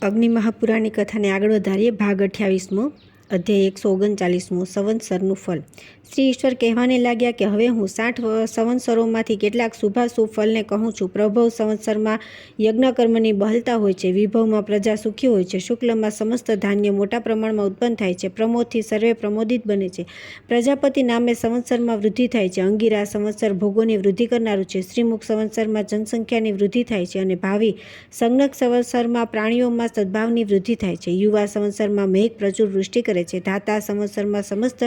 અગ્નિ મહાપુરાણની કથાને આગળ વધારીએ. ભાગ 28મો, અધ્યાય 139મો, સંવત્સરનું ફળ. શ્રી ઈશ્વર કહેવાને લાગ્યા કે હવે હું 60 સંવત્સરોમાંથી કેટલાક શુભાશુભ ફળને કહું છું. પ્રભવ સંવત્સરમાં યજ્ઞકર્મની બહલતા હોય છે. વિભવમાં પ્રજા સુખી હોય છે. શુક્લમાં સમસ્ત ધાન્ય મોટા પ્રમાણમાં ઉત્પન્ન થાય છે. પ્રમોદથી સર્વે પ્રમોદિત બને છે. પ્રજાપતિ નામે સંવત્સરમાં વૃદ્ધિ થાય છે. અંગિરા સંવત્સર ભોગોની વૃદ્ધિ કરનારું છે. શ્રીમુખ સંવત્સરમાં જનસંખ્યાની વૃદ્ધિ થાય છે અને ભાવિ સંજ્ઞક સંવત્સરમાં પ્રાણીઓમાં સદભાવની વૃદ્ધિ થાય છે. યુવા સંવત્સરમાં મેઘ પ્રચુર વૃષ્ટિ કરે છે. ધાતા સંવત્સરમાં સમસ્ત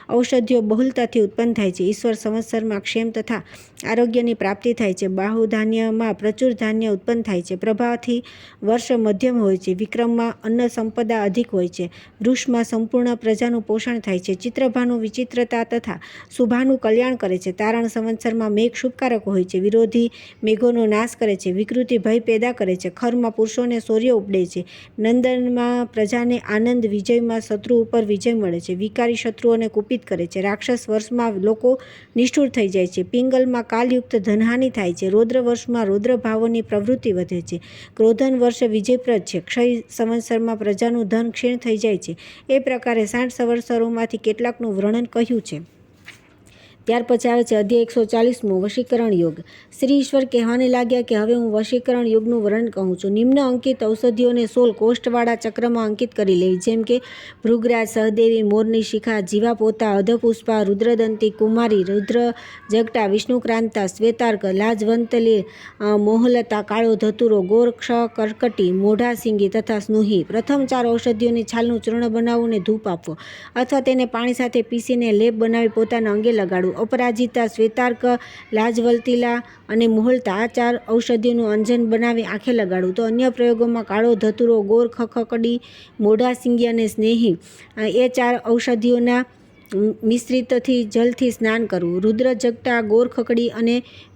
ઔષધિઓ બહુલતાથી ઉત્પન્ન થાય છે. ઈશ્વર સંવત્સરમાં ક્ષેમ તથા આરોગ્યની પ્રાપ્તિ થાય છે. બાહુધાન્યમાં પ્રચુર ધાન્ય ઉત્પન્ન થાય છે. પ્રભાથી વર્ષ મધ્યમ હોય છે. વિક્રમમાં અન્ન સંપદા અધિક હોય છે. વૃષમાં સંપૂર્ણ પ્રજાનું પોષણ થાય છે. ચિત્રભાનું વિચિત્રતા તથા શુભાનું કલ્યાણ કરે છે. તારણ સંવત્સરમાં મેઘ શુભકારક હોય છે. વિરોધી મેઘોનો નાશ કરે છે. વિકૃતિ ભય પેદા કરે છે. ખરમાં પુરુષોને શૌર્ય ઉપડે છે. નંદનમાં પ્રજાને આનંદ, વિજયમાં શત્રુ ઉપર વિજય મળે છે. વિકારી શત્રુઓને કુપિત કરે છે. રાક્ષસ વર્ષમાં લોકો નિષ્ઠુર થઈ જાય છે. પિંગલમાં કાલયુક્ત ધનહાનિ થાય છે. રૌદ્ર વર્ષમાં રૌદ્ર ભાવોની પ્રવૃત્તિ વધે છે. ક્રોધન વર્ષ વિજયપ્રદ છે. ક્ષય સંવત્સરમાં પ્રજાનું ધન ક્ષીણ થઈ જાય છે. એ પ્રકારે 60 સંવત્સરોમાંથી કેટલાકનું વર્ણન કહ્યું છે. ત્યાર પછી આવે છે અધ્યાય 140મો, વશીકરણ યોગ. શ્રી ઈશ્વર કહેવાને લાગ્યા કે હવે હું વશીકરણ યોગનું વર્ણન કહું છું. નિમ્ન અંકિત ઔષધિઓને 16 કોષ્ઠવાળા ચક્રમાં અંકિત કરી લેવી, જેમ કે ભૃગરાજ, સહદેવી, મોરની શિખા, જીવાપોતા, અધપુષ્પા, રુદ્રદંતી, કુમારી, રુદ્ર જગટા, વિષ્ણુક્રાંતા, શ્વેતાર્ક, લાજવંતલી, મોહલતા, કાળો ધતુરો, ગોરક્ષ, કર્કટી, મોઢાસિંગી તથા સ્નુહી. પ્રથમ 4 ઔષધિઓની છાલનું ચૂર્ણ બનાવવું ને ધૂપ આપવો, અથવા તેને પાણી સાથે પીસીને લેપ બનાવી પોતાના અંગે લગાડવું. અપરાજિતા, શ્વેતાર્ક, લાજવલ્તિલા અને મોહલતા આ 4 ઔષધિઓનું અંજન બનાવી આંખે લગાડવું. તો અન્ય પ્રયોગોમાં કાળો ધતુરો, ગોર ખખકડી, મોઢાસિંગી અને સ્નેહી એ 4 ઔષધિઓના મિશ્રિતથી જલથી સ્નાન કરવું. રુદ્ર જગટા, ગોર ખકડી અને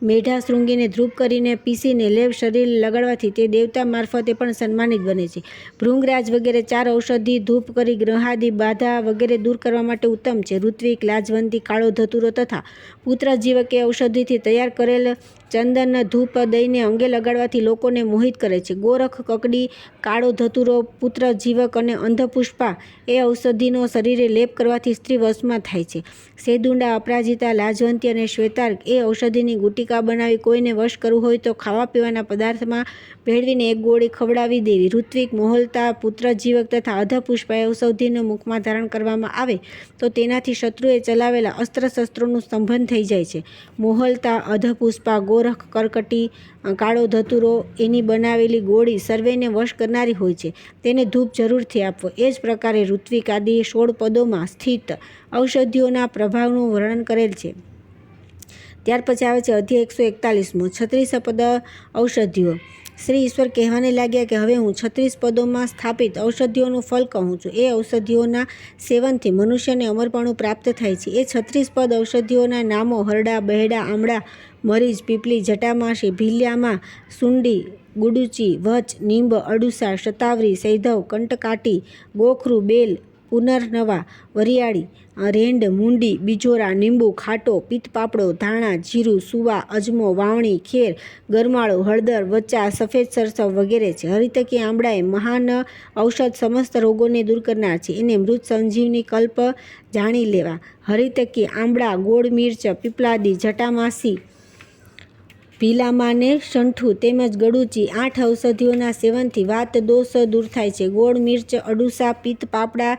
મેઢા શૃંગીને ધ્રુપ કરીને પીસીને લેપ શરીર લગાડવાથી તે દેવતા મારફતે પણ સન્માનિત બને છે. ભૃંગરાજ વગેરે 4 ઔષધિ ધૂપ કરી ગ્રહાદિ બાધા વગેરે દૂર કરવા માટે ઉત્તમ છે. ઋત્વિક, લાજવંતી, કાળો ધતુરો તથા પુત્ર જીવક એ ઔષધિથી તૈયાર કરેલ ચંદન ધૂપ દઈને અંગે લગાડવાથી લોકોને મોહિત કરે છે. ગોરખ કકડી, કાળો ધતુરો, પુત્ર જીવક અને અંધપુષ્પા એ ઔષધિનો શરીરે લેપ કરવાથી સ્ત્રી વશમાં થાય છે. સેદુંડા, અપરાજિતા, લાજવંતી અને શ્વેતાર્ક એ ઔષધિની ગુટિકા બનાવી કોઈને વશ કરવું હોય તો ખાવા પીવાના પદાર્થમાં ભેળવીને 1 ગોળી ખવડાવી દેવી. ઋત્વિક, મોહલતા, પુત્ર જીવક તથા અધપુષ્પા એ ઔષધિનો મુખમાં ધારણ કરવામાં આવે તો તેનાથી શત્રુએ ચલાવેલા અસ્ત્ર શસ્ત્રોનું સ્તંભન થઈ જાય છે. મોહલતા, અધપુષ્પા, ગોરખ, કર્કટી, કાળો ધતુરો એની બનાવેલી ગોળી સર્વેને વશ કરનારી હોય છે. તેને ધૂપ જરૂરથી આપવો. એ જ પ્રકારે ઋત્વિક આદિ 16 પદોમાં સ્થિત ઔષધિઓના પ્રભાવનું વર્ણન કરેલ છે. ત્યાર પછી આવે છે અધ્યાય 141મો, 36 પદ ઔષધિઓ. શ્રી ઈશ્વર કહેવાને લાગ્યા કે હવે હું 36 પદોમાં સ્થાપિત ઔષધિઓનું ફળ કહું છું. એ ઔષધિઓના સેવનથી મનુષ્યને અમરપણું પ્રાપ્ત થાય છે. એ 36 પદ ઔષધિઓના નામો હરડા, બહેડા, આમળા, મરીચ, પીપલી, જટામાસી, ભીલ્યામાં, સુંડી, ગુડુચી, વચ, નીંબ, અડુસા, શતાવરી, સૈધવ, કંટકાટી, ગોખરું, બેલ, પુનર્નવા, વરિયાળી, રેંડ, મુંડી, બીજોરા, નીંબુ, ખાટો, પિત્તપાપડો, ધાણા, જીરું, સુવા, અજમો, વાવણી, ખેર, ગરમાળો, હળદર, વચ્ચા, સફેદ સરસવ વગેરે છે. હરિતકી આમળા એ મહાન ઔષધ સમસ્ત રોગોને દૂર કરનાર છે. એને મૃત સંજીવની કલ્પ જાણી લેવા. હરિતકી આમળા, ગોળ મિર્ચ, પીપલાદી, જટામાસી, ભીલામા ને શંઠુ તેમજ ગડુચી 8 ઔષધિઓના સેવનથી વાત દોષ દૂર થાય છે. ગોળ મિર્ચ, અડુસા, પિત્ત પાપડા,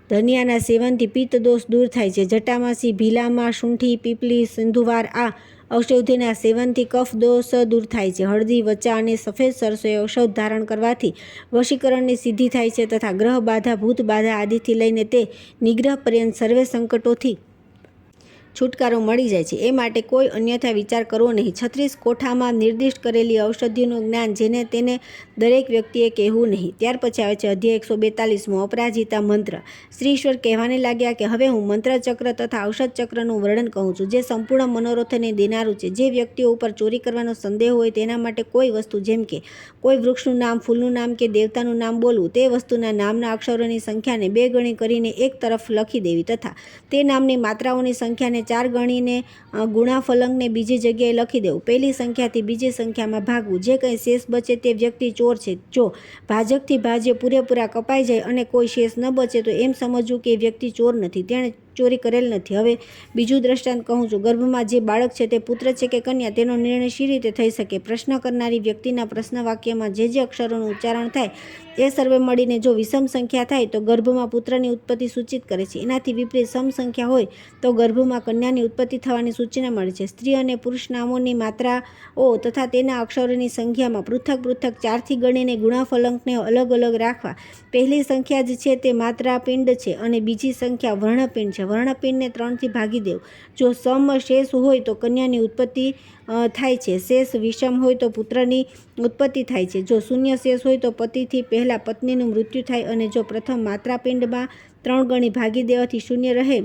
ધનિયાના સેવનથી પિત્ત દોષ દૂર થાય છે. જટામાસી, ભીલામા, શુંઠી, પીપલી, સિંધુવાર આ ઔષધિના સેવનથી કફ દોષ દૂર થાય છે. હળદી, વચા અને સફેદ સરસોએ ઔષધ ધારણ કરવાથી વશીકરણની સિદ્ધિ થાય છે તથા ગ્રહ બાધા, ભૂત બાધા આદિથી લઈને તે નિગ્રહ પર્યંત સર્વે સંકટોથી છુટકારો મળી જાય છે. એ માટે કોઈ અન્યથા વિચાર કરવો નહીં. 36 કોઠામાં નિર્દિષ્ટ કરેલી ઔષધિઓનું જ્ઞાન જેને તેને દરેક વ્યક્તિએ કહેવું નહીં. ત્યાર પછી આવે છે અધ્યાય 142મો, અપરાજિતા મંત્ર. શ્રી ઈશ્વર કહેવાને લાગ્યા કે હવે હું મંત્રચક્ર તથા ઔષધ ચક્રનું વર્ણન કહું છું, જે સંપૂર્ણ મનોરથને દેનારું છે. જે વ્યક્તિઓ ઉપર ચોરી કરવાનો સંદેહ હોય તેના માટે કોઈ વસ્તુ, જેમ કે કોઈ વૃક્ષનું નામ, ફૂલનું નામ કે દેવતાનું નામ બોલવું, તે વસ્તુના નામના અક્ષરોની સંખ્યાને 2 ગણી કરીને એક તરફ લખી દેવી તથા તે નામની માત્રાઓની સંખ્યાને 4 ગણીને ગુણાફલકને બીજી જગ્યાએ લખી દેવું. પહેલી સંખ્યાથી બીજી સંખ્યામાં ભાગવું. જે કંઈ શેષ બચે તે વ્યક્તિ ચોર છે. જો ભાજકથી ભાજ્ય પૂરેપૂરા કપાઈ જાય અને કોઈ શેષ ન બચે તો એમ સમજવું કે એ વ્યક્તિ ચોર નથી, તેણે ચોરી કરેલ નથી. હવે બીજું દ્રષ્ટાંત કહું છું. ગર્ભમાં જે બાળક છે તે પુત્ર છે કે કન્યા તેનો નિર્ણય શી રીતે થઈ શકે? પ્રશ્ન કરનારી વ્યક્તિના પ્રશ્ન વાક્યમાં જે અક્ષરોનું ઉચ્ચારણ થાય એ સર્વે મળીને જો વિષમ સંખ્યા થાય તો ગર્ભમાં પુત્રની ઉત્પત્તિ સૂચિત કરે છે. એનાથી વિપરીત સમ સંખ્યા હોય તો ગર્ભમાં કન્યાની ઉત્પત્તિ થવાની સૂચના મળે છે. સ્ત્રી અને પુરુષ નામોની માત્રાઓ તથા તેના અક્ષરોની સંખ્યામાં પૃથક 4થી ગણીને ગુણાફલકને અલગ અલગ રાખવા. પહેલી સંખ્યા જ છે તે માત્રા પિંડ છે અને બીજી સંખ્યા વર્ણપિંડ છે. વર્ણપિંડને 3થી ભાગી દેવું. જો સમ શેષ હોય તો કન્યાની ઉત્પત્તિ થાય છે. શેષ વિષમ હોય તો પુત્રની ઉત્પત્તિ થાય છે. જો શૂન્ય શેષ હોય તો પતિથી પહેલાં પત્નીનું મૃત્યુ થાય અને જો પ્રથમ માત્રાપિંડમાં 3 ગણી ભાગી દેવાથી શૂન્ય રહે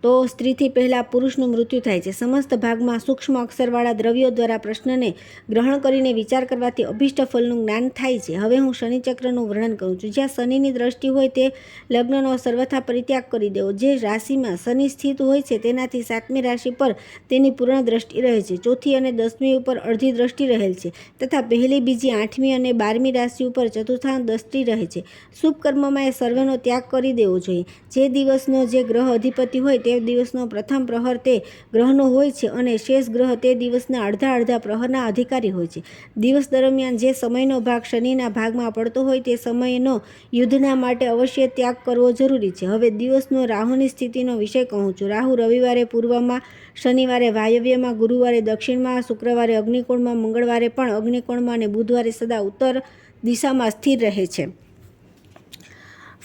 તો સ્ત્રીથી પહેલાં પુરુષનું મૃત્યુ થાય છે. સમસ્ત ભાગમાં સૂક્ષ્મ અક્ષરવાળા દ્રવ્યો દ્વારા પ્રશ્નને ગ્રહણ કરીને વિચાર કરવાથી અભિષ્ટ ફલનું જ્ઞાન થાય છે. હવે હું શનિચક્રનું વર્ણન કરું છું. જ્યાં શનિની દ્રષ્ટિ હોય તે લગ્નનો સર્વથા પરિત્યાગ કરી દેવો. જે રાશિમાં શનિ સ્થિત હોય છે તેનાથી 7મી રાશિ પર તેની પૂર્ણ દ્રષ્ટિ રહે છે. 4થી અને 10મી ઉપર અડધી દ્રષ્ટિ રહેલ છે તથા પહેલી, બીજી, 8મી અને 12મી રાશિ ઉપર ચતુર્થાંશ દ્રષ્ટિ રહે છે. શુભ કર્મમાં એ સર્વેનો ત્યાગ કરી દેવો જોઈએ. જે દિવસનો જે ગ્રહ અધિપતિ હોય તે દિવસનો પ્રથમ પ્રહર તે ગ્રહનો હોય છે અને શેષ ગ્રહ તે દિવસના અડધા પ્રહરના અધિકારી હોય છે. દિવસ દરમિયાન જે સમયનો ભાગ શનિના ભાગમાં પડતો હોય તે સમયનો યુદ્ધના માટે અવશ્ય ત્યાગ કરવો જરૂરી છે. હવે દિવસનો રાહુની સ્થિતિનો વિષય કહું છું. રાહુ રવિવારે પૂર્વમાં, શનિવારે વાયવ્યમાં, ગુરુવારે દક્ષિણમાં, શુક્રવારે અગ્નિકોણમાં, મંગળવારે પણ અગ્નિકોણમાં અને બુધવારે સદા ઉત્તર દિશામાં સ્થિર રહે છે.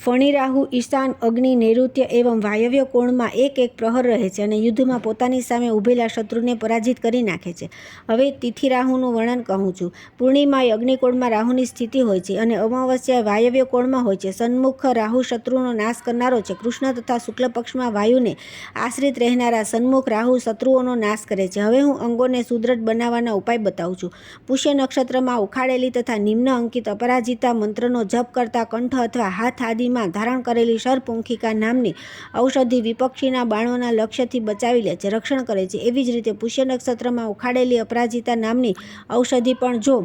ફણી રાહુ ઈશાન, અગ્નિ, નૈઋત્ય એવં વાયવ્ય કોણમાં એક પ્રહર રહે છે અને યુદ્ધમાં પોતાની સામે ઊભેલા શત્રુને પરાજિત કરી નાખે છે. હવે તિથિ રાહુનું વર્ણન કહું છું. પૂર્ણિમાએ અગ્નિકોણમાં રાહુની સ્થિતિ હોય છે અને અમાવસ્યા વાયવ્ય કોણમાં હોય છે. સન્મુખ રાહુ શત્રુનો નાશ કરનારો છે. કૃષ્ણ તથા શુક્લ પક્ષમાં વાયુને આશ્રિત રહેનારા સન્મુખ રાહુ શત્રુઓનો નાશ કરે છે. હવે હું અંગોને સુદૃઢ બનાવવાના ઉપાય બતાવું છું. પુષ્ય નક્ષત્રમાં ઉખાડેલી તથા નિમ્ન અંકિત અપરાજિતા મંત્રનો જપ કરતા કંઠ અથવા હાથ આદિ ધારણ કરેલી શરપુંખિકા નામની ઔષધિ વિપક્ષીના બાણોના લક્ષ્યથી બચાવી લે છે, રક્ષણ કરે છે. એવી જ રીતે પુષ્ય નક્ષત્રમાં ઉખાડેલી અપરાજિતા નામની ઔષધિ પણ જો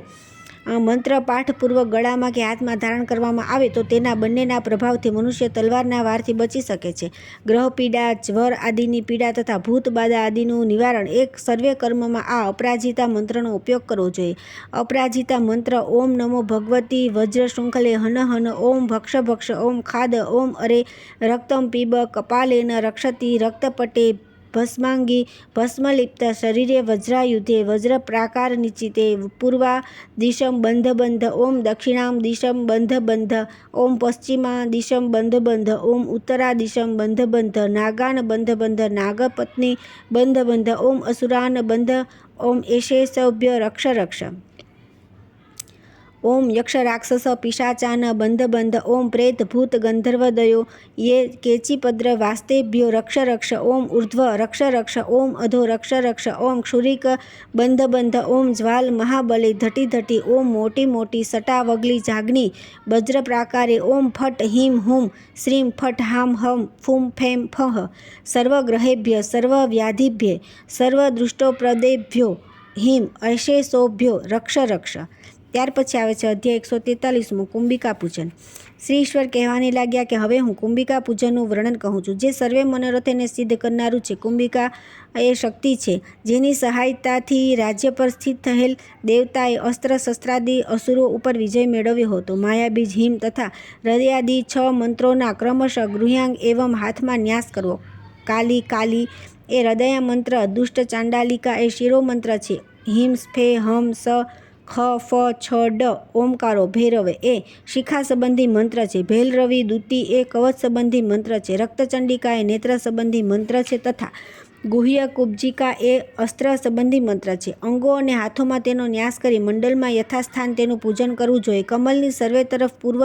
મંત્ર પાઠપૂર્વક ગળામાં કે હાથમાં ધારણ કરવામાં આવે તો તેના બંનેના પ્રભાવથી મનુષ્ય તલવારના વારથી બચી શકે છે. ગ્રહ પીડા, જ્વર આદિની પીડા તથા ભૂત બાધા આદિનું નિવારણ એક સર્વે કર્મમાં આ અપરાજિતા મંત્રનો ઉપયોગ કરવો જોઈએ. અપરાજિતા મંત્ર: ઓમ નમો ભગવતી વજ્ર શૃંખલે હન હન, ઓમ ભક્ષ ભક્ષ, ઓમ ખાદ, ઓમ અરે રક્તમ પીબ, કપાલેન રક્ષતી રક્તપટે ભસ્માંગી ભસ્મલિપ્ત શરીરે વજ્રાયુધે વજ્ર પ્રાકાર નિશ્ચિતે પૂર્વા દિશમ બંધ બંધ, ઓમ દક્ષિણામ દિશમ બંધ બંધ, ઓમ પશ્ચિમા દિશમ બંધ બંધ, ઓમ ઉત્તરા દિશમ બંધ બંધ, નાગાન બંધ બંધ, નાગપત્ની બંધ બંધ, ઓમ અસુરાન બંધ, ઓમ એશેષભ્ય રક્ષ રક્ષ, ઓમ યક્ષ રાક્ષસ પિશાચાન બંધ બંધ, ઓમ પ્રેત ભૂત ગંધર્વદયો યે કેચીપદ્ર વાસ્તેભ્યો રક્ષ રક્ષ, ઓમ ઉર્ધ્વ રક્ષ રક્ષ, ઓમ અધો રક્ષ રક્ષ, ઓમ ક્ષુરિક બંધ બંધ, ઓમ જ્વાલ મહાબલે ધટી ધટી, ઓમ મોટી મોટી સટા વગલી જાગની વજ્ર પ્રાકારે, ઓમ ફટ હિમ હુમ શ્રીમ ફટ હામ હમ ફૂમ ફેમ ફઃ સર્વગ્રહેભ્ય સર્વવ્યાધિભ્ય સર્વદૃષ્ટોપ્રદેભ્યો હિમ અશેષોભ્યો રક્ષ રક્ષ. ત્યાર પછી આવે છે અધ્યાય 143 કુંભિકા પૂજન. શ્રી ઈશ્વર કહેવાને લાગ્યા કે હવે હું કુંભિકા પૂજનનું વર્ણન કહું છું, જે સર્વે મનોરથોને સિદ્ધ કરનારું છે. કુંભિકા એ શક્તિ છે જેની સહાયતાથી રાજ્ય પર સ્થિત થયેલ દેવતાએ અસ્ત્ર શસ્ત્રાદિ અસુરો ઉપર વિજય મેળવ્યો હતો. માયાબીજ, હિમ તથા હૃદયાદિ 6 મંત્રોના ક્રમશઃ ગૃહ્યાંગ એવં હાથમાં ન્યાસ કરવો. કાલી કાલી એ હૃદય મંત્ર, દુષ્ટ ચાંડાલિકા એ શિરો મંત્ર છે. હિમ સ્ફે હમ સ ખ ફ છ ડ ઓમકારો ભૈરવે એ શિખા સંબંધી મંત્ર છે. ભૈરવી દૂતી એ કવચ સંબંધી મંત્ર છે. રક્તચંડિકા એ નેત્ર સંબંધી મંત્ર છે તથા ગુહ્ય કુબ્જિકા એ અસ્ત્ર સંબંધી મંત્ર છે. અંગો અને હાથોમાં તેનો ન્યાસ કરી મંડલમાં યથાસ્થાન તેનું પૂજન કરવું જોઈએ. કમલની સર્વે તરફ પૂર્વ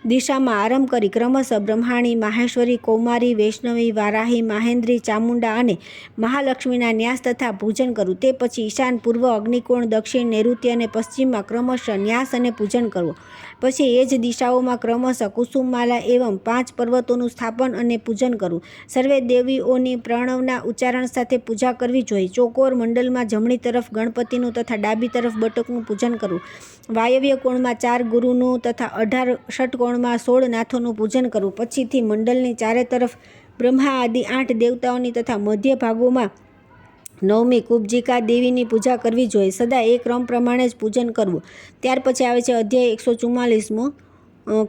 દિશામાં આરંભ કરી ક્રમશઃ બ્રહ્માણી, માહેશ્વરી, કૌમારી, વૈષ્ણવી, વારાહી, માહેન્દ્રી, ચામુંડા અને મહાલક્ષ્મીના ન્યાસ તથા પૂજન કરવું. તે પછી ઈશાન, પૂર્વ, અગ્નિકોણ, દક્ષિણ, નૈઋત્ય અને પશ્ચિમમાં ક્રમશઃ ન્યાસ અને પૂજન કરવું. પછી એ જ દિશાઓમાં ક્રમશઃ કુસુમમાલા એવં 5 પર્વતોનું સ્થાપન અને પૂજન કરવું. સર્વે દેવીઓની પ્રણવના ઉચ્ચારણ સાથે પૂજા કરવી જોઈએ. ચોકોર મંડલમાં જમણી તરફ ગણપતિનું તથા ડાબી તરફ બટકનું પૂજન કરવું. વાયવ્ય કોણમાં 4 ગુરુનું તથા 18 ષટકોણમાં 16 નાથોનું પૂજન કરવું. પછીથી મંડલની ચારે તરફ બ્રહ્મા આદિ 8 દેવતાઓની તથા મધ્ય ભાગોમાં 9મી કુબ્જિકા દેવીની પૂજા કરવી જોઈએ. સદા એ ક્રમ પ્રમાણે જ પૂજન કરવું. ત્યાર પછી આવે છે અધ્યાય 144મો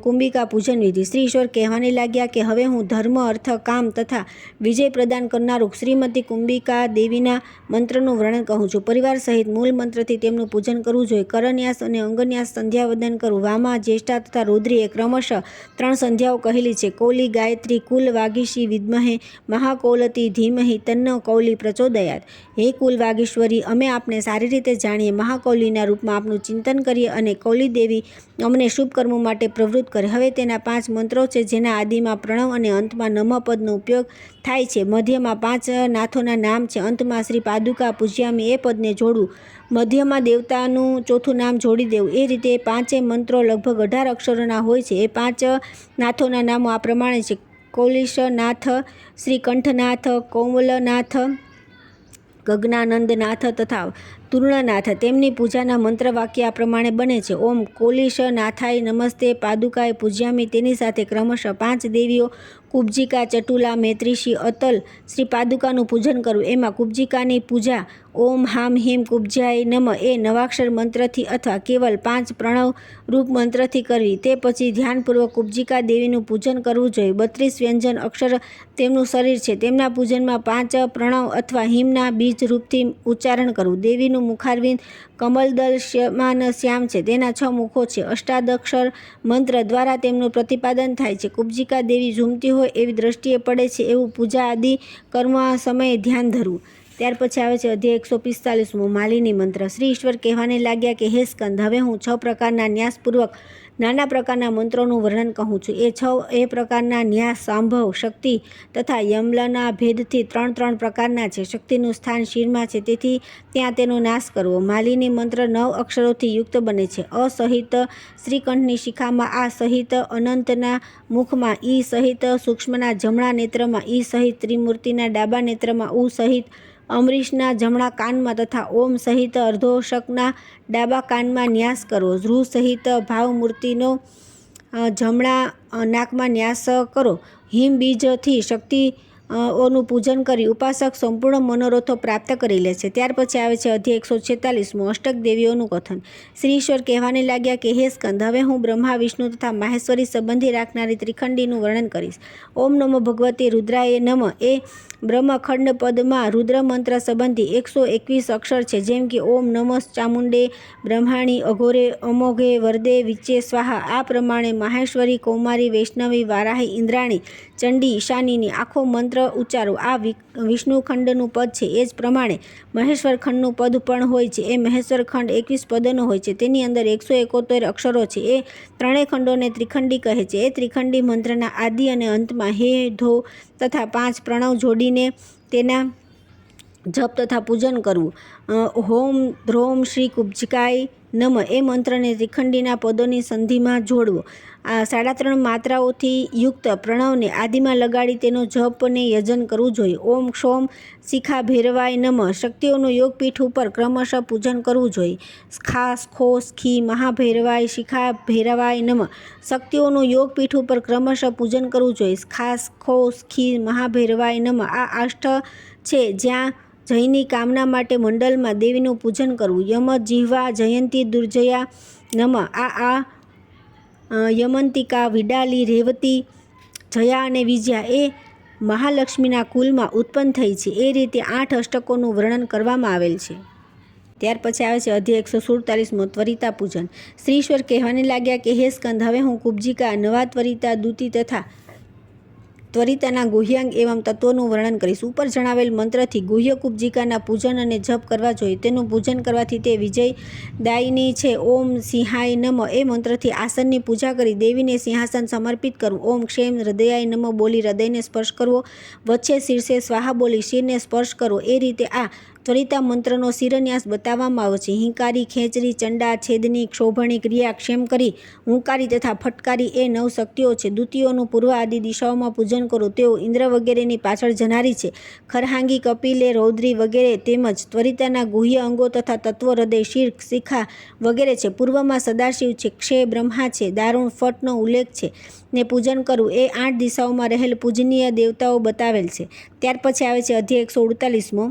કુંભિકા પૂજન વિધિ. શ્રી ઈશ્વર કહેવાને લાગ્યા કે હવે હું ધર્મ, અર્થ, કામ તથા વિજય પ્રદાન કરનારું શ્રીમતી કુંભિકા દેવીના મંત્રનું વર્ણન કહું છું. પરિવાર સહિત મૂળ મંત્રથી તેમનું પૂજન કરવું જોઈએ. કરન્યાસ અને અંગન્યાસ સંધ્યાવદન કરવું. વામા, જ્યેષ્ઠા તથા રુદ્રી એ ક્રમશઃ 3 સંધ્યાઓ કહેલી છે. કૌલી ગાયત્રી, કુલ વાગીશી વિદ્મહે, મહાકૌલતી ધીમહિ તન્નો કૌલી પ્રચોદયાત. હે કુલ વાગીશ્વરી, અમે આપને સારી રીતે જાણીએ, મહાકૌલીના રૂપમાં આપનું ચિંતન કરીએ અને કૌલી દેવી અમને શુભ કર્મો માટે પ્રવૃત્ત કરે. હવે તેના 5 મંત્રો છે, જેના આદિમાં પ્રણવ અને અંતમાં નમ પદનો ઉપયોગ થાય છે. મધ્યમાં 5 નાથોના નામ છે. અંતમાં શ્રી પાદુકા પૂજ્યામી એ પદને જોડવું. મધ્યમાં દેવતાનું ચોથું નામ જોડી દેવું. એ રીતે 5 મંત્રો લગભગ 18 અક્ષરોના હોય છે. એ 5 નાથોના નામો આ પ્રમાણે છે: કૌલિશનાથ, શ્રીકંઠનાથ, કોમલનાથ, ગગનાનંદનાથ તથા તૂર્ણનાથ. તેમની પૂજાના મંત્ર વાક્ય આ પ્રમાણે બને છે: ઓમ કૌલિશનાથાય નમસ્તે, પાદુકાય પૂજ્યામી. તેની સાથે ક્રમશઃ 5 દેવીઓ કુબ્જિકા, ચટુલા, મૈત્રીશી, અતલ શ્રી પાદુકાનું પૂજન કરવું. એમાં કુબ્જિકાની પૂજા ઓમ હામ હિમ કુબ્જાય નમ એ નવાક્ષર મંત્રથી અથવા કેવલ 5 પ્રણવ રૂપ મંત્રથી કરવી. તે પછી ધ્યાનપૂર્વક કુબ્જિકા દેવીનું પૂજન કરવું જોઈએ. 32 વ્યંજન અક્ષર તેમનું શરીર છે. તેમના પૂજનમાં 5 પ્રણવ અથવા હિમના બીજ રૂપથી ઉચ્ચારણ કરવું. દેવીનું મુખારવિંદ કમલદલ શ્યમાન શ્યામ છે. તેના 6 મુખો છે. અષ્ટાદક્ષર મંત્ર દ્વારા તેમનું પ્રતિપાદન થાય છે. કુબ્જિકા દેવી ઝૂમતી હોય એવી દ્રષ્ટિએ પડે છે એવું પૂજા આદિ કર્મ સમયે ધ્યાન ધરવું. ત્યાર પછી આવે છે અધ્યાય 145મો માલિની મંત્ર. શ્રી ઈશ્વર કહેવાને લાગ્યા કે હે સ્કંદ, હવે હું 6 પ્રકારના ન્યાસપૂર્વક નાના પ્રકારના મંત્રોનું વર્ણન કહું છું. એ 6 પ્રકારના ન્યાસ સાંભવ, શક્તિ તથા યમલના ભેદથી 3 પ્રકારના છે. શક્તિનું સ્થાન શિરમાં છે, તેથી ત્યાં તેનો નાશ કરવો. માલિની મંત્ર 9 અક્ષરોથી યુક્ત બને છે. અ સહિત શ્રીકંઠની શિખામાં, આ સહિત અનંતના મુખમાં, ઈ સહિત સૂક્ષ્મના જમણા નેત્રમાં, ઈ સહિત ત્રિમૂર્તિના ડાબા નેત્રમાં, ઉ સહિત અમરીશના જમણા કાનમાં તથા ઓમ સહિત અર્ધોષકના ડાબા કાનમાં ન્યાસ કરવો. ધ્રુવ સહિત ભાવમૂર્તિનો જમણા નાકમાં ન્યાસ કરો. હિમ બીજથી શક્તિઓનું પૂજન કરી ઉપાસક સંપૂર્ણ મનોરથો પ્રાપ્ત કરી લે છે. ત્યાર પછી આવે છે અધ્યાય 146મો અષ્ટક દેવીઓનું કથન. શ્રી ઈશ્વર કહેવાને લાગ્યા કે હે સ્કંદ, હવે હું બ્રહ્મા, વિષ્ણુ તથા માહેશ્વરી સંબંધી રાખનારી ત્રિખંડીનું વર્ણન કરીશ. ઓમ નમો ભગવતે રુદ્રાય નમ એ બ્રહ્મખંડ પદમાં રુદ્ર મંત્ર સંબંધી 121 અક્ષર છે. જેમ કે ઓમ નમઃ ચામુંડે બ્રહ્માણી અઘોરે અમોઘે વરદે વિચે સ્વાહા. આ પ્રમાણે માહેશ્વરી, કૌમારી, વૈષ્ણવી, વારાહી, ઇન્દ્રાણી, ચંડી, ઈશાનીની આખો મંત્ર ઉચ્ચારો. આ વિષ્ણુ ખંડનું પદ છે. એ જ પ્રમાણે મહેશ્વર ખંડનું પદ પણ હોય છે. એ મહેશ્વર ખંડ 21 પદોનો હોય છે. તેની અંદર 171 અક્ષરો છે. એ 3 ખંડોને ત્રિખંડી કહે છે. એ ત્રિખંડી મંત્રના આદિ અને અંતમાં હે, ધો તથા 5 પ્રણવ જોડીને તેના જપ તથા પૂજન કરવું. હોમ ધ્રોમ શ્રી કુબ્જિકાય નમ એ મંત્રને ત્રિખંડીના પદોની સંધિમાં જોડવો. આ 3.5 માત્રાઓથી યુક્ત પ્રણવને આદિમાં લગાડી તેનો જપને યજન કરવું જોઈએ. ઓમ ક્ષોમ શિખા ભૈરવાય નમ શક્તિઓનું યોગપીઠ ઉપર ક્રમશઃ પૂજન કરવું જોઈએ. સ્ખા સ્ખો સ્ખી મહાભૈરવાય શિખા ભૈરવાય નમ શક્તિઓનું યોગપીઠ ઉપર ક્રમશઃ પૂજન કરવું જોઈએ. સ્ખા સ્ખો સ્ખી મહાભૈરવાય નમ આ અષ્ટ છે, જ્યાં જયની કામના માટે મંડલમાં દેવીનું પૂજન કરવું. યમ જીહ્વા જયંતી દુર્જયા નમ આ યમંતિકા, વિડાલી, રેવતી, જયા અને વિજયા એ મહાલક્ષ્મીના કુલમાં ઉત્પન્ન થઈ છે. એ રીતે 8 અષ્ટકોનું વર્ણન કરવામાં આવેલ છે. ત્યાર પછી આવે છે અધ્યાય 147મો ત્વરિતા પૂજન. શ્રી ઈશ્વર કહેવાને લાગ્યા કે હે સ્કંદ, હવે હું કુબ્જિકા, નવા ત્વરિતા, દૂતી તથા ત્વરિતાના ગુહ્યાંગ એવં તત્વોનું વર્ણન કરીશ. ઉપર જણાવેલ મંત્રથી ગુહ્ય કુબ્જિકાના પૂજન અને જપ કરવા જોઈએ. તેનું પૂજન કરવાથી તે વિજયદાયિની છે. ઓમ સિંહાય નમ એ મંત્રથી આસનની પૂજા કરી દેવીને સિંહાસન સમર્પિત કરવું. ઓમ ક્ષેમ હૃદયાય નમ બોલી હૃદયને સ્પર્શ કરવો. વચ્ચે શીર્ષે સ્વાહા બોલી શિરને સ્પર્શ કરવો. એ રીતે આ ત્વરિતા મંત્રનો શિરન્યાસ બતાવવામાં આવ્યો છે. હિંકારી, ખેંચરી, ચંડા, છેદની, ક્ષોભણી ક્રિયા, ક્ષેમ કરી, હુંકારી તથા ફટકારી એ 9 શક્તિઓ છે. દૂતીઓનું પૂર્વ આદિ દિશાઓમાં પૂજન કરવું. તેઓ ઇન્દ્ર વગેરેની પાછળ જનારી છે. ખરહાંગી, કપિલે, રૌદ્રી વગેરે તેમજ ત્વરિતાના ગુહ્ય અંગો તથા તત્વો હૃદય, શિર, શિખા વગેરે છે. પૂર્વમાં સદાશિવ છે. ક્ષય બ્રહ્મા છે. દારૂણ ફટનો ઉલ્લેખ છે ને પૂજન કરવું એ 8 દિશાઓમાં રહેલ પૂજનીય દેવતાઓ બતાવેલ છે. ત્યાર પછી આવે છે અધ્યાય 148મો,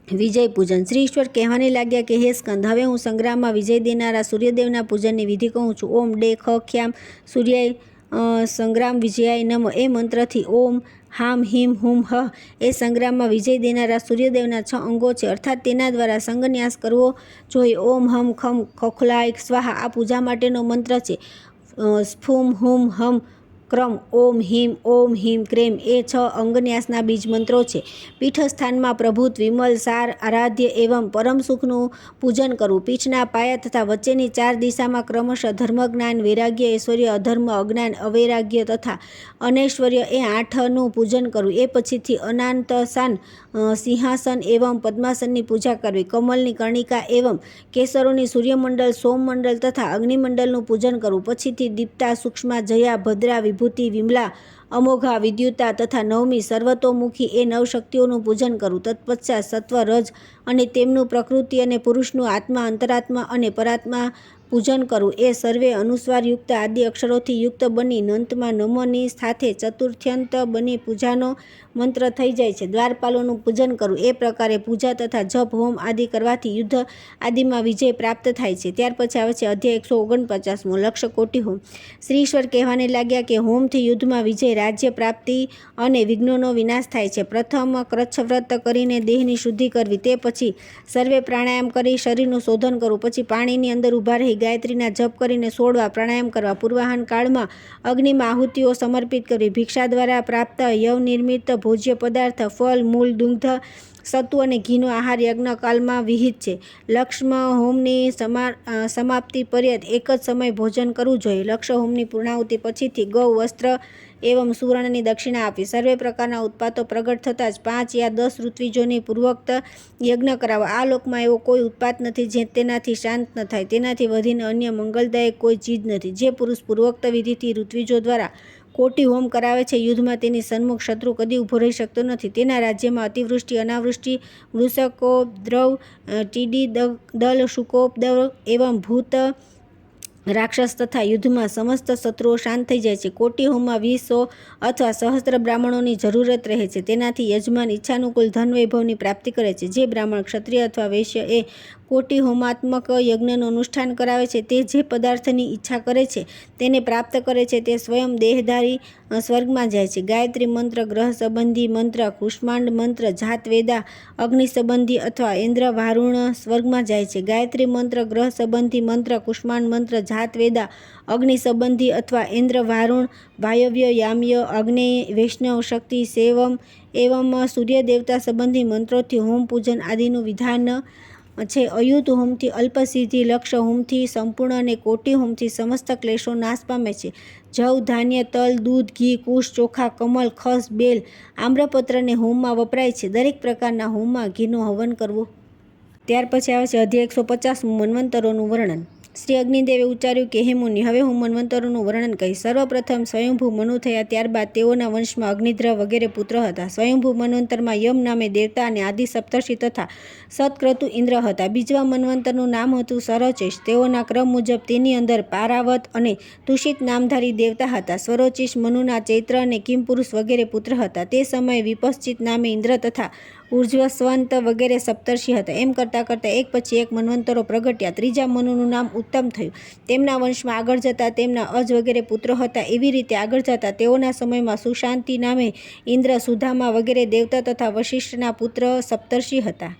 વિજય પૂજન. શ્રી ઈશ્વર કહેવાને લાગ્યા કે હે સ્કંદ, હવે હું સંગ્રામમાં વિજય દેનારા સૂર્યદેવના પૂજનની વિધિ કહું છું. ઓમ ડે ખ ખ્યામ સૂર્યાય સંગ્રામ વિજયાય નમ એ મંત્રથી ઓમ હામ હિમ હુમ હ એ સંગ્રામમાં વિજય દેનારા સૂર્યદેવના 6 અંગો છે, અર્થાત તેના દ્વારા સંગન્યાસ કરવો જોઈએ. ઓમ હમ ખમ ખોખલાય સ્વાહા આ પૂજા માટેનો મંત્ર છે. સ્ફુમ હુમ હમ ક્રમ ઓમ હિમ ક્રેમ એ 6 અંગન્યાસના બીજ મંત્રો છે. પીઠસ્થાનમાં પ્રભુત વિમલ સાર આરાધ્ય એવં પરમ સુખનું પૂજન કરવું. પીઠના પાયા તથા વચ્ચેની 4 દિશામાં ક્રમશઃ ધર્મ, જ્ઞાન, વૈરાગ્ય, ઐશ્વર્ય, અધર્મ, અજ્ઞાન, અવૈરાગ્ય તથા અનૈશ્વર્ય એ 8નું પૂજન કરવું. એ પછીથી અનાંતસાન, સિંહાસન એવં પદ્માસનની પૂજા કરવી. કમલની કર્ણિકા એવં કેસરોની, સૂર્યમંડળ, સોમમંડળ તથા અગ્નિમંડળનું પૂજન કરવું. પછીથી દીપ્તા, સૂક્ષ્મા, જયા, ભદ્રા, વિભૂતિ, વિમલા, અમોઘા, વિદ્યુતા તથા 9મી સર્વતોમુખી એ 9 શક્તિઓનું પૂજન કરવું. તત્પશ્ચાત સત્વ, રજ અને તેમનું પ્રકૃતિ અને પુરુષનું આત્મા, અંતરાત્મા અને પરાત્મા પૂજન કરવું. એ સર્વે અનુસ્વારયુક્ત આદિ અક્ષરોથી યુક્ત બની અંતમાં નમોની સાથે ચતુર્થ્યંત બની પૂજાનો મંત્ર થઈ જાય છે. દ્વારપાલોનું પૂજન કરવું. એ પ્રકારે પૂજા તથા જપ હોમ આદિ કરવાથી યુદ્ધ આદિમાં વિજય પ્રાપ્ત થાય છે. ત્યાર પછી આવે છે અધ્યાય 149મો, લક્ષ કોટી હોમ. શ્રી ઈશ્વર કહેવાને લાગ્યા કે હોમથી યુદ્ધમાં વિજય, રાજ્ય પ્રાપ્તિ અને વિઘ્નોનો વિનાશ થાય છે. પ્રથમ કચ્છ વ્રત કરીને દેહની શુદ્ધિ કરવી. તે પછી સર્વે પ્રાણાયામ કરી શરીરનું શોધન કરવું. પછી પાણીની અંદર ઊભા રહી ગાયત્રીના જપ કરીને 16 વાર પ્રાણાયામ કરવા. પૂર્વાહન કાળમાં અગ્નિમાં આહુતિઓ સમર્પિત કરવી. ભિક્ષા દ્વારા પ્રાપ્ત યવનિર્મિત ભોજ્ય પદાર્થ, ફળ, મૂળ, દુગ્ધ, સત્તુ અને ઘીનો આહાર યજ્ઞ કાલમાં વિહિત છે. લક્ષ્મ હોમની સમાપ્તિ પર્યંત એક જ સમય ભોજન કરવું જોઈએ. લક્ષ હોમની પૂર્ણાહુતિ પછીથી ગૌ, વસ્ત્ર એવં સુવર્ણની દક્ષિણા આપવી. સર્વે પ્રકારના ઉત્પાતો પ્રગટ થતાં જ 5 યા 10 ઋત્વિજોની પૂર્વોક્ત યજ્ઞ કરાવવા. આ લોકમાં એવો કોઈ ઉત્પાત નથી જે તેનાથી શાંત ન થાય. તેનાથી વધીને અન્ય મંગલદાયક કોઈ ચીજ નથી. જે પુરુષ પૂર્વોક્ત વિધિથી ઋત્વિજો દ્વારા કોટી હોમ કરાવે છે, યુદ્ધમાં તેની સન્મુખ શત્રુ કદી ઊભો રહી શકતો નથી. તેના રાજ્યમાં અતિવૃષ્ટિ, અનાવૃષ્ટિ, વૃષકોપદ્રવ, ટીડી દલ, શુકોપદ્રવ એવં ભૂત, રાક્ષસ તથા યુદ્ધમાં સમસ્ત શત્રુઓ શાંત થઈ જાય છે. કોટી હોમમાં 20 અથવા સહસ્ત્ર બ્રાહ્મણોની જરૂરત રહે છે. તેનાથી યજમાન ઈચ્છાનુકૂળ ધન વૈભવની પ્રાપ્તિ કરે છે. જે બ્રાહ્મણ, ક્ષત્રિય અથવા વૈશ્ય એ કોટી હોમાત્મક યજ્ઞનું અનુષ્ઠાન કરાવે છે, તે જે પદાર્થની ઈચ્છા કરે છે તેને પ્રાપ્ત કરે છે. તે સ્વયં દેહધારી સ્વર્ગમાં જાય છે. ગાયત્રી મંત્ર, ગ્રહ સંબંધી મંત્ર, કુષ્માંડ મંત્ર, જાત વેદા, અગ્નિ સંબંધી અથવા ઇન્દ્ર વારુણ સ્વર્ગમાં જાય છે. ગાયત્રી મંત્ર, ગ્રહ સંબંધી મંત્ર, કુષ્માંડ મંત્ર, જાત વેદા, અગ્નિ સંબંધી અથવા ઇન્દ્ર વારુણ, વાયવ્ય, યામ્ય, અગ્નેય, વૈષ્ણવ શક્તિ, સેવમ એવં સૂર્ય દેવતા સંબંધી મંત્રોથી હોમ પૂજન આદિનું વિધાન છે. અયુત હોમથી અલ્પ સિદ્ધિ, લક્ષ હોમથી સંપૂર્ણ અને કોટી હોમથી સમસ્ત ક્લેશો નાશ પામે છે. જવ, ધાન્ય, તલ, દૂધ, ઘી, કુશ, ચોખા, કમલ, ખસ, બેલ, આમ્રપત્રને હોમમાં વપરાય છે. દરેક પ્રકારના હોમમાં ઘીનું હવન કરવું. ત્યાર પછી આવે છે અધ્યાય 150મું, મન્વંતરોનું વર્ણન. શ્રી અગ્નિદેવે ઉચ્ચાર્યું કે હે મુનિ, હવે હું મન્વંતરોનું વર્ણન કહીશ. સર્વપ્રથમ સ્વયંભૂ મનુ થયા. ત્યારબાદ તેઓના વંશમાં અગ્નિધ્ર વગેરે પુત્ર હતા. સ્વયંભૂ મન્વંતરમાં યમ નામે દેવતા અને આદિ સપ્તર્ષિ તથા સત્ક્રતુ ઇન્દ્ર હતા. બીજવા મન્વંતરનું નામ હતું સ્વરોચિષ. તેઓના ક્રમ મુજબ તેની અંદર પારાવત અને તુષિત નામધારી દેવતા હતા. સ્વરોચિષ મનુના ચૈત્ર અને કિમપુરુષ વગેરે પુત્ર હતા. તે સમયે વિપશ્ચિત નામે ઇન્દ્ર તથા ઉર્જ્વસ્વંત વગેરે સપ્તર્ષિ હતા. એમ કરતાં કરતાં એક પછી એક મન્વંતરો પ્રગટ્યા. ત્રીજા મનુનું નામ ઉત્તમ થયું. તેમના વંશમાં આગળ જતાં તેમના અજ વગેરે પુત્રો હતા. એવી રીતે આગળ જતાં તેઓના સમયમાં સુશાંતિ નામે ઇન્દ્ર, સુધામા વગેરે દેવતા તથા વશિષ્ઠના પુત્ર સપ્તર્ષિ હતા.